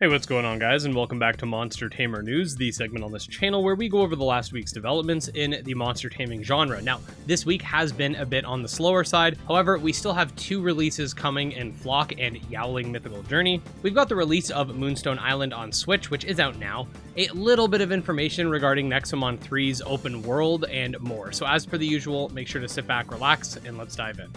Hey, what's going on, guys, and welcome back to Monster Tamer News, the segment on this channel where we go over the last week's developments in the monster taming genre. Now, this week has been a bit on the slower side. However, we still have two releases coming in Flock and Yaoling Mythical Journey. We've got the release of Moonstone Island on Switch, which is out now, a little bit of information regarding Nexomon 3's open world, and more. So as per the usual, make sure to sit back, relax, and let's dive in.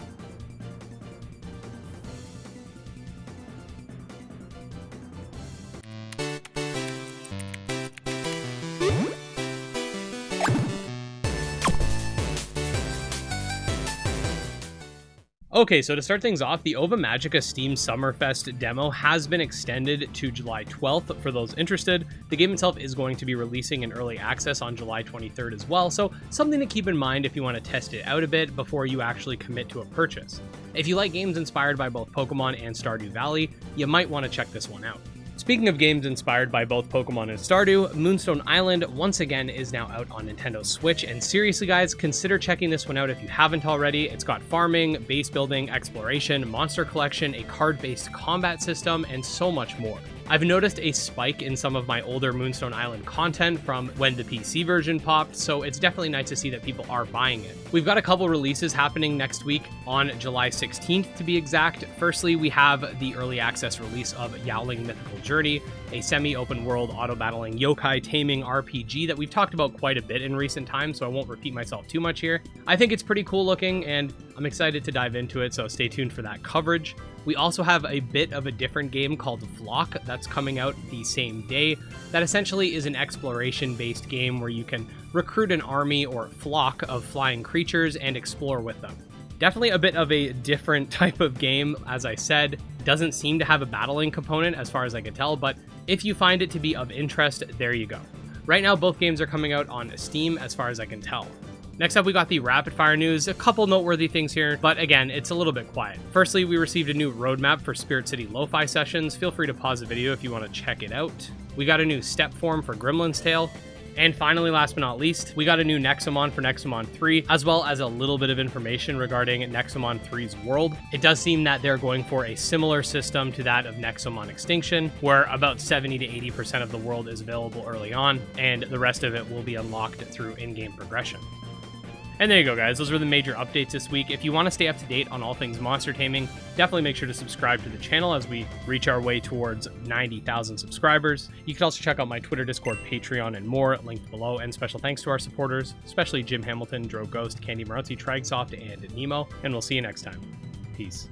Okay, so to start things off, the Ova Magica Steam Summerfest demo has been extended to July 12th for those interested. The game itself is going to be releasing in early access on July 23rd as well, so something to keep in mind if you want to test it out a bit before you actually commit to a purchase. If you like games inspired by both Pokemon and Stardew Valley, you might want to check this one out. Speaking of games inspired by both Pokemon and Stardew, Moonstone Island once again is now out on Nintendo Switch, and seriously guys, consider checking this one out if you haven't already. It's got farming, base building, exploration, monster collection, a card-based combat system, and so much more. I've noticed a spike in some of my older Moonstone Island content from when the PC version popped, so it's definitely nice to see that people are buying it. We've got a couple releases happening next week on July 16th to be exact. Firstly, we have the early access release of Yaoling Mythical Journey, a semi-open world auto-battling yokai taming RPG that we've talked about quite a bit in recent times, so I won't repeat myself too much here. I think it's pretty cool looking, and I'm excited to dive into it, so stay tuned for that coverage. We also have a bit of a different game called Flock that's coming out the same day. That essentially is an exploration-based game where you can recruit an army or flock of flying creatures and explore with them. Definitely a bit of a different type of game, as I said. Doesn't seem to have a battling component as far as I can tell, but if you find it to be of interest, there you go. Right now, both games are coming out on Steam as far as I can tell. Next up, we got the rapid fire news. A couple noteworthy things here, but again, it's a little bit quiet. Firstly, we received a new roadmap for Spirit City Lo-Fi sessions. Feel free to pause the video if you want to check it out. We got a new step form for Gremlin's Tale. And finally, last but not least, we got a new Nexomon for Nexomon 3, as well as a little bit of information regarding Nexomon 3's world. It does seem that they're going for a similar system to that of Nexomon Extinction, where about 70 to 80% of the world is available early on, and the rest of it will be unlocked through in-game progression. And there you go, guys. Those were the major updates this week. If you want to stay up to date on all things monster taming, definitely make sure to subscribe to the channel as we reach our way towards 90,000 subscribers. You can also check out my Twitter, Discord, Patreon, and more linked below. And special thanks to our supporters, especially Jim Hamilton, Drove Ghost, Candy Morency, TragSoft, and Nemo. And we'll see you next time. Peace.